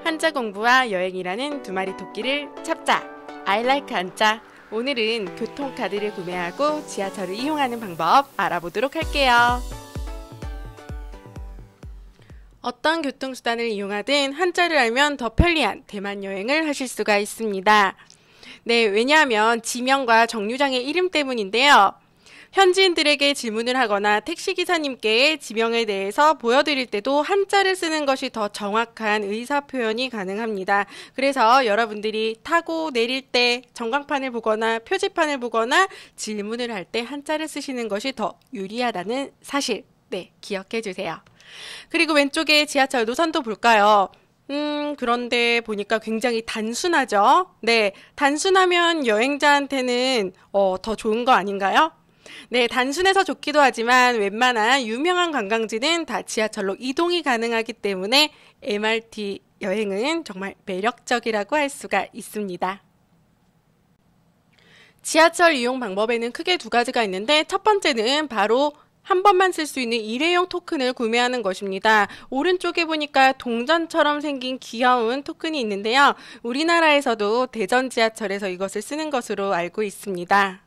한자 공부와 여행이라는 두 마리 토끼를 잡자. I like 한자. 오늘은 교통카드를 구매하고 지하철을 이용하는 방법 알아보도록 할게요. 어떤 교통수단을 이용하든 한자를 알면 더 편리한 대만 여행을 하실 수가 있습니다. 네, 왜냐하면 지명과 정류장의 이름 때문인데요. 현지인들에게 질문을 하거나 택시기사님께 지명에 대해서 보여드릴 때도 한자를 쓰는 것이 더 정확한 의사표현이 가능합니다. 그래서 여러분들이 타고 내릴 때 전광판을 보거나 표지판을 보거나 질문을 할 때 한자를 쓰시는 것이 더 유리하다는 사실, 네, 기억해 주세요. 그리고 왼쪽에 지하철 노선도 볼까요? 그런데 보니까 굉장히 단순하죠? 네, 단순하면 여행자한테는 더 좋은 거 아닌가요? 네, 단순해서 좋기도 하지만 웬만한 유명한 관광지는 다 지하철로 이동이 가능하기 때문에 MRT 여행은 정말 매력적이라고 할 수가 있습니다. 지하철 이용 방법에는 크게 두 가지가 있는데 첫 번째는 바로 한 번만 쓸 수 있는 일회용 토큰을 구매하는 것입니다. 오른쪽에 보니까 동전처럼 생긴 귀여운 토큰이 있는데요. 우리나라에서도 대전 지하철에서 이것을 쓰는 것으로 알고 있습니다.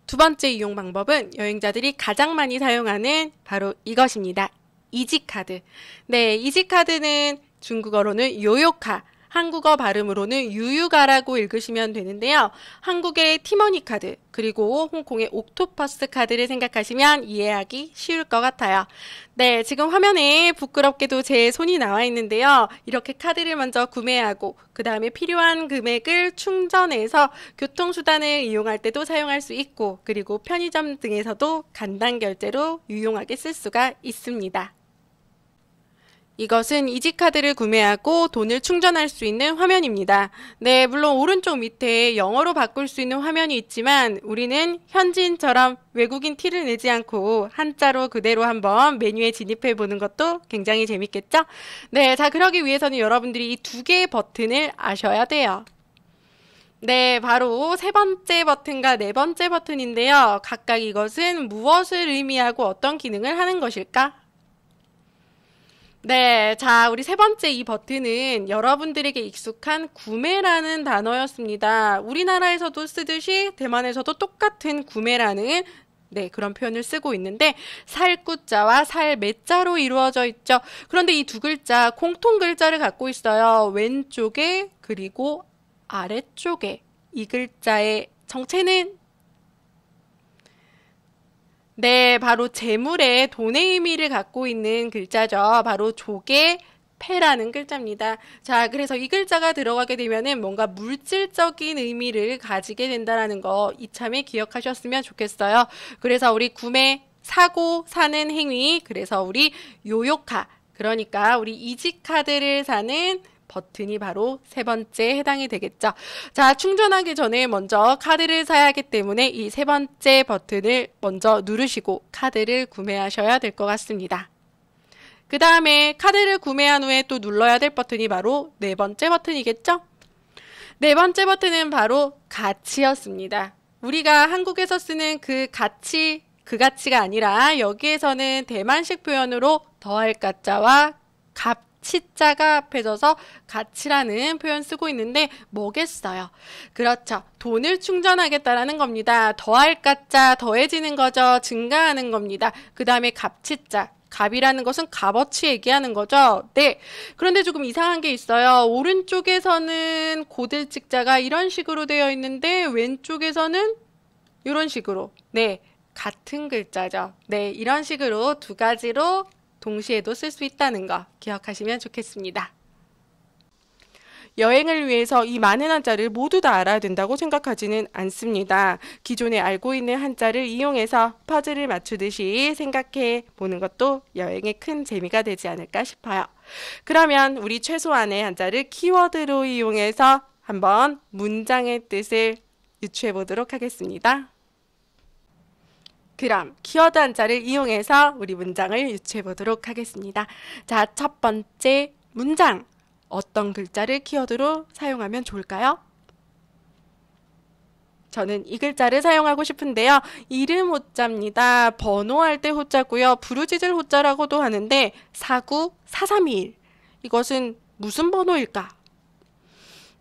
두 번째 이용 방법은 여행자들이 가장 많이 사용하는 바로 이것입니다. 이지카드. 네, 이지카드는 중국어로는 요요카, 한국어 발음으로는 유유가라고 읽으시면 되는데요. 한국의 티머니 카드, 그리고 홍콩의 옥토퍼스 카드를 생각하시면 이해하기 쉬울 것 같아요. 네, 지금 화면에 부끄럽게도 제 손이 나와 있는데요. 이렇게 카드를 먼저 구매하고 그 다음에 필요한 금액을 충전해서 교통수단을 이용할 때도 사용할 수 있고, 그리고 편의점 등에서도 간단 결제로 유용하게 쓸 수가 있습니다. 이것은 이지카드를 구매하고 돈을 충전할 수 있는 화면입니다. 네, 물론 오른쪽 밑에 영어로 바꿀 수 있는 화면이 있지만 우리는 현지인처럼 외국인 티를 내지 않고 한자로 그대로 한번 메뉴에 진입해 보는 것도 굉장히 재밌겠죠? 네, 자, 그러기 위해서는 여러분들이 이 두 개의 버튼을 아셔야 돼요. 네, 바로 세 번째 버튼과 네 번째 버튼인데요. 각각 이것은 무엇을 의미하고 어떤 기능을 하는 것일까? 네, 자, 우리 세 번째 이 버튼은 여러분들에게 익숙한 구매라는 단어였습니다. 우리나라에서도 쓰듯이 대만에서도 똑같은 구매라는 그런 표현을 쓰고 있는데 살구자와 살매자로 이루어져 있죠. 그런데 이 두 글자 공통 글자를 갖고 있어요. 왼쪽에 그리고 아래쪽에. 이 글자의 정체는 네, 바로 재물의 돈의 의미를 갖고 있는 글자죠. 바로 조개, 패라는 글자입니다. 자, 그래서 이 글자가 들어가게 되면은 뭔가 물질적인 의미를 가지게 된다는 거 이참에 기억하셨으면 좋겠어요. 그래서 우리 구매, 사고, 사는 행위, 그래서 우리 요요카, 그러니까 우리 이지카드를 사는 버튼이 바로 세 번째에 해당이 되겠죠. 자, 충전하기 전에 먼저 카드를 사야 하기 때문에 이 세 번째 버튼을 먼저 누르시고 카드를 구매하셔야 될 것 같습니다. 그 다음에 카드를 구매한 후에 또 눌러야 될 버튼이 바로 네 번째 버튼이겠죠? 네 번째 버튼은 바로 가치였습니다. 우리가 한국에서 쓰는 그 가치가 아니라 여기에서는 대만식 표현으로 더할 가짜와 치자가 합해져서 가치라는 표현 쓰고 있는데 뭐겠어요? 그렇죠. 돈을 충전하겠다라는 겁니다. 더할 가짜, 더해지는 거죠. 증가하는 겁니다. 그 다음에 값치자. 값이라는 것은 값어치 얘기하는 거죠. 네. 그런데 조금 이상한 게 있어요. 오른쪽에서는 고들직자가 이런 식으로 되어 있는데 왼쪽에서는 이런 식으로. 네. 같은 글자죠. 네. 이런 식으로 두 가지로 동시에도 쓸 수 있다는 거 기억하시면 좋겠습니다. 여행을 위해서 이 많은 한자를 모두 다 알아야 된다고 생각하지는 않습니다. 기존에 알고 있는 한자를 이용해서 퍼즐을 맞추듯이 생각해 보는 것도 여행의 큰 재미가 되지 않을까 싶어요. 그러면 우리 최소한의 한자를 키워드로 이용해서 한번 문장의 뜻을 유추해 보도록 하겠습니다. 그럼 키워드 한자를 이용해서 우리 문장을 유추해 보도록 하겠습니다. 자, 첫 번째 문장. 어떤 글자를 키워드로 사용하면 좋을까요? 저는 이 글자를 사용하고 싶은데요. 이름 호자입니다. 번호할 때 호자고요. 부르짖을 호자라고도 하는데 4943221 이것은 무슨 번호일까?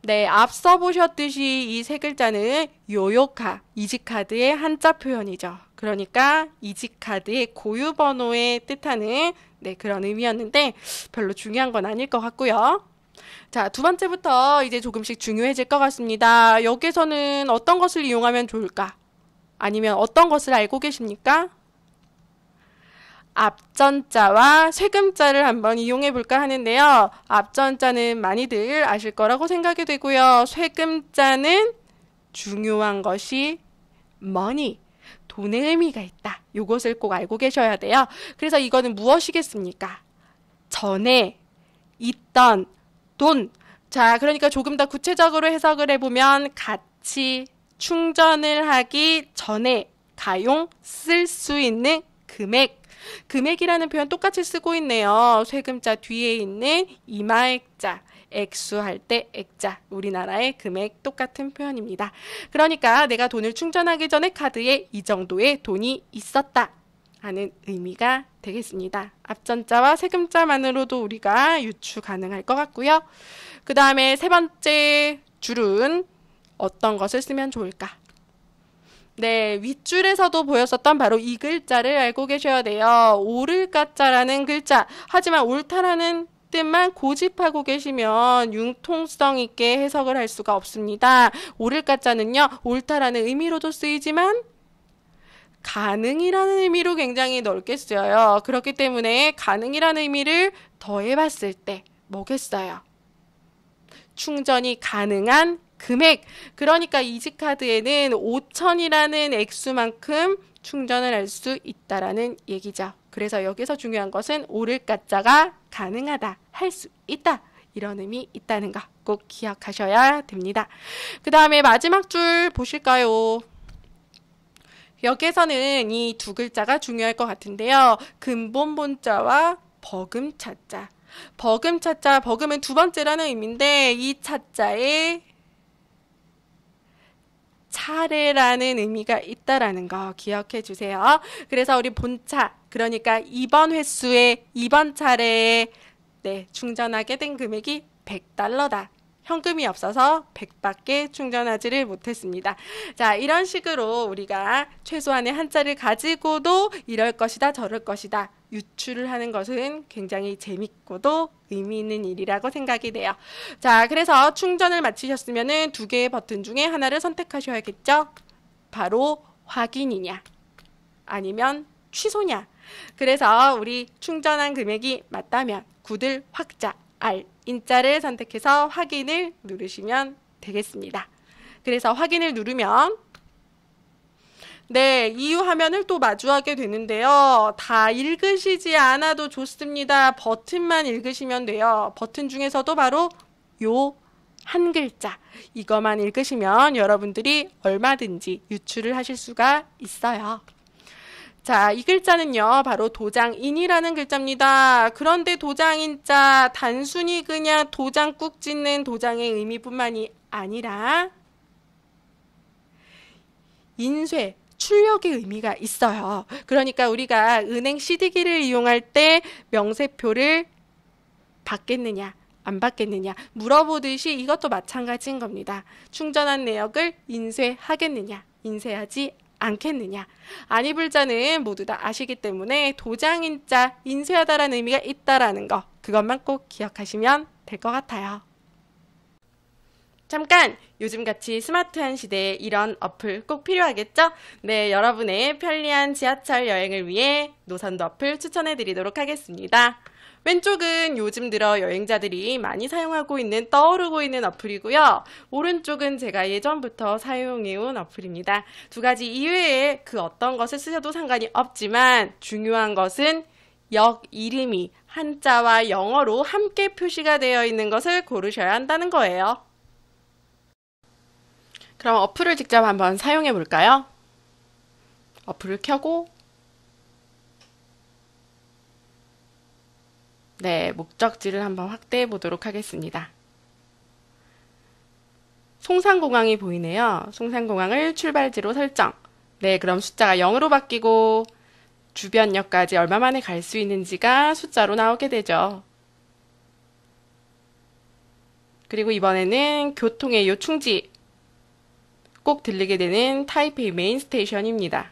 네, 앞서 보셨듯이 이 세 글자는 요요카, 이지카드의 한자 표현이죠. 그러니까 이지카드의 고유 번호에 뜻하는 네, 그런 의미였는데 별로 중요한 건 아닐 것 같고요. 자, 두 번째부터 이제 조금씩 중요해질 것 같습니다. 여기서는 어떤 것을 이용하면 좋을까? 아니면 어떤 것을 알고 계십니까? 앞전자와 쇠금자를 한번 이용해 볼까 하는데요. 앞전자는 많이들 아실 거라고 생각이 되고요. 쇠금자는 중요한 것이 money, 돈의 의미가 있다. 이것을 꼭 알고 계셔야 돼요. 그래서 이거는 무엇이겠습니까? 전에 있던 돈. 자, 그러니까 조금 더 구체적으로 해석을 해보면 같이 충전을 하기 전에 가용 쓸 수 있는 금액. 금액이라는 표현 똑같이 쓰고 있네요. 쇠금자 뒤에 있는 이마액자, 액수할 때 액자, 우리나라의 금액 똑같은 표현입니다. 그러니까 내가 돈을 충전하기 전에 카드에 이 정도의 돈이 있었다 하는 의미가 되겠습니다. 앞전자와 세금자만으로도 우리가 유추 가능할 것 같고요. 그 다음에 세 번째 줄은 어떤 것을 쓰면 좋을까? 네, 윗줄에서도 보였었던 바로 이 글자를 알고 계셔야 돼요. 오를까자라는 글자. 하지만 옳다라는 뜻만 고집하고 계시면 융통성 있게 해석을 할 수가 없습니다. 오를까자는요, 옳다라는 의미로도 쓰이지만 가능이라는 의미로 굉장히 넓게 쓰여요. 그렇기 때문에 가능이라는 의미를 더해봤을 때 뭐겠어요? 충전이 가능한 금액. 그러니까 이지카드에는 5,000이라는 액수만큼 충전을 할 수 있다라는 얘기죠. 그래서 여기서 중요한 것은 오를까자가 가능하다, 할 수 있다, 이런 의미 있다는 거 꼭 기억하셔야 됩니다. 그 다음에 마지막 줄 보실까요? 여기에서는 이 두 글자가 중요할 것 같은데요. 근본본자와 버금차자. 버금차자, 버금은 두 번째라는 의미인데 이 차자에 차례라는 의미가 있다라는 거 기억해 주세요. 그래서 우리 본차, 그러니까 이번 횟수에 이번 차례에 네, 충전하게 된 금액이 $100다. 현금이 없어서 100밖에 충전하지를 못했습니다. 자, 이런 식으로 우리가 최소한의 한자를 가지고도 이럴 것이다, 저럴 것이다 유추를 하는 것은 굉장히 재밌고도 의미 있는 일이라고 생각이 돼요. 자, 그래서 충전을 마치셨으면 두 개의 버튼 중에 하나를 선택하셔야겠죠? 바로 확인이냐 아니면 취소냐. 그래서 우리 충전한 금액이 맞다면 구들 확자 R 인자를 선택해서 확인을 누르시면 되겠습니다. 그래서 확인을 누르면 네, 이후 화면을 또 마주하게 되는데요. 다 읽으시지 않아도 좋습니다. 버튼만 읽으시면 돼요. 버튼 중에서도 바로 요 한 글자, 이것만 읽으시면 여러분들이 얼마든지 유추를 하실 수가 있어요. 자, 이 글자는요, 바로 도장인이라는 글자입니다. 그런데 도장인자, 단순히 그냥 도장 꾹 찍는 도장의 의미뿐만이 아니라 인쇄, 출력의 의미가 있어요. 그러니까 우리가 은행 CD기를 이용할 때 명세표를 받겠느냐, 안 받겠느냐 물어보듯이 이것도 마찬가지인 겁니다. 충전한 내역을 인쇄하겠느냐, 인쇄하지 않겠느냐. 아니 불자는 모두 다 아시기 때문에 도장인자, 인쇄하다라는 의미가 있다라는 거, 그것만 꼭 기억하시면 될 것 같아요. 잠깐! 요즘같이 스마트한 시대에 이런 어플 꼭 필요하겠죠? 네, 여러분의 편리한 지하철 여행을 위해 노선도 어플 추천해 드리도록 하겠습니다. 왼쪽은 요즘 들어 여행자들이 많이 사용하고 있는, 떠오르고 있는 어플이고요. 오른쪽은 제가 예전부터 사용해온 어플입니다. 두 가지 이외에 그 어떤 것을 쓰셔도 상관이 없지만 중요한 것은 역 이름이 한자와 영어로 함께 표시가 되어 있는 것을 고르셔야 한다는 거예요. 그럼 어플을 직접 한번 사용해 볼까요? 어플을 켜고 네, 목적지를 한번 확대해 보도록 하겠습니다. 송산공항이 보이네요. 송산공항을 출발지로 설정. 네, 그럼 숫자가 0으로 바뀌고 주변역까지 얼마 만에 갈 수 있는지가 숫자로 나오게 되죠. 그리고 이번에는 교통의 요충지 꼭 들르게 되는 타이페이 메인 스테이션입니다.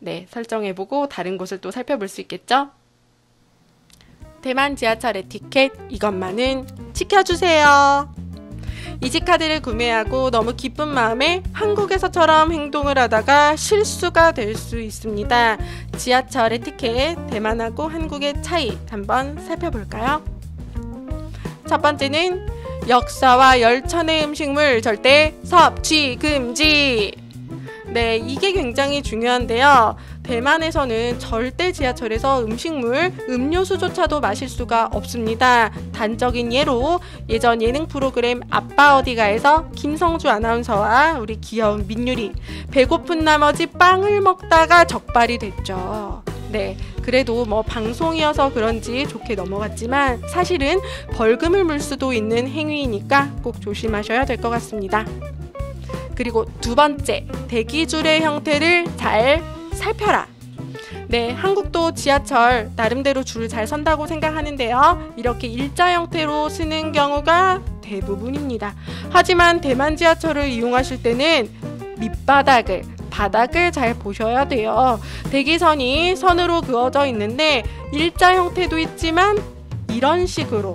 네, 설정해보고 다른 곳을 또 살펴볼 수 있겠죠? 대만 지하철 에티켓 이것만은 지켜주세요. 이지카드를 구매하고 너무 기쁜 마음에 한국에서처럼 행동을 하다가 실수가 될 수 있습니다. 지하철 에티켓 대만하고 한국의 차이 한번 살펴볼까요? 첫 번째는 역사와 열천의 음식물 절대 섭취 금지. 네, 이게 굉장히 중요한데요. 대만에서는 절대 지하철에서 음식물, 음료수조차도 마실 수가 없습니다. 단적인 예로 예전 예능 프로그램 아빠 어디가에서 김성주 아나운서와 우리 귀여운 민유리 배고픈 나머지 빵을 먹다가 적발이 됐죠. 네, 그래도 뭐 방송이어서 그런지 좋게 넘어갔지만 사실은 벌금을 물 수도 있는 행위이니까 꼭 조심하셔야 될 것 같습니다. 그리고 두 번째, 대기줄의 형태를 잘 살펴라. 네, 한국도 지하철 나름대로 줄을 잘 선다고 생각하는데요. 이렇게 일자 형태로 쓰는 경우가 대부분입니다. 하지만 대만 지하철을 이용하실 때는 밑바닥을, 바닥을 잘 보셔야 돼요. 대기선이 선으로 그어져 있는데 일자 형태도 있지만 이런 식으로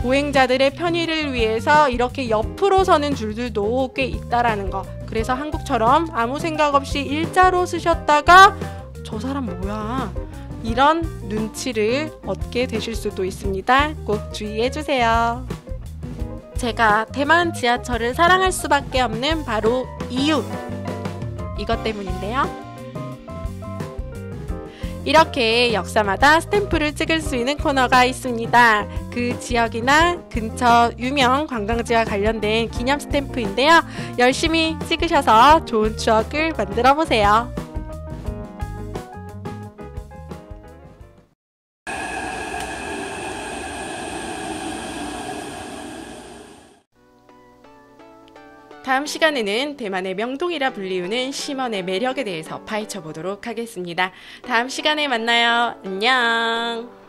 보행자들의 편의를 위해서 이렇게 옆으로 서는 줄들도 꽤 있다라는 거. 그래서 한국처럼 아무 생각 없이 일자로 쓰셨다가 저 사람 뭐야? 이런 눈치를 얻게 되실 수도 있습니다. 꼭 주의해주세요. 제가 대만 지하철을 사랑할 수밖에 없는 바로 이유. 이것 때문인데요. 이렇게 역사마다 스탬프를 찍을 수 있는 코너가 있습니다. 그 지역이나 근처 유명 관광지와 관련된 기념 스탬프인데요. 열심히 찍으셔서 좋은 추억을 만들어 보세요. 다음 시간에는 대만의 명동이라 불리우는 심원의 매력에 대해서 파헤쳐 보도록 하겠습니다. 다음 시간에 만나요. 안녕.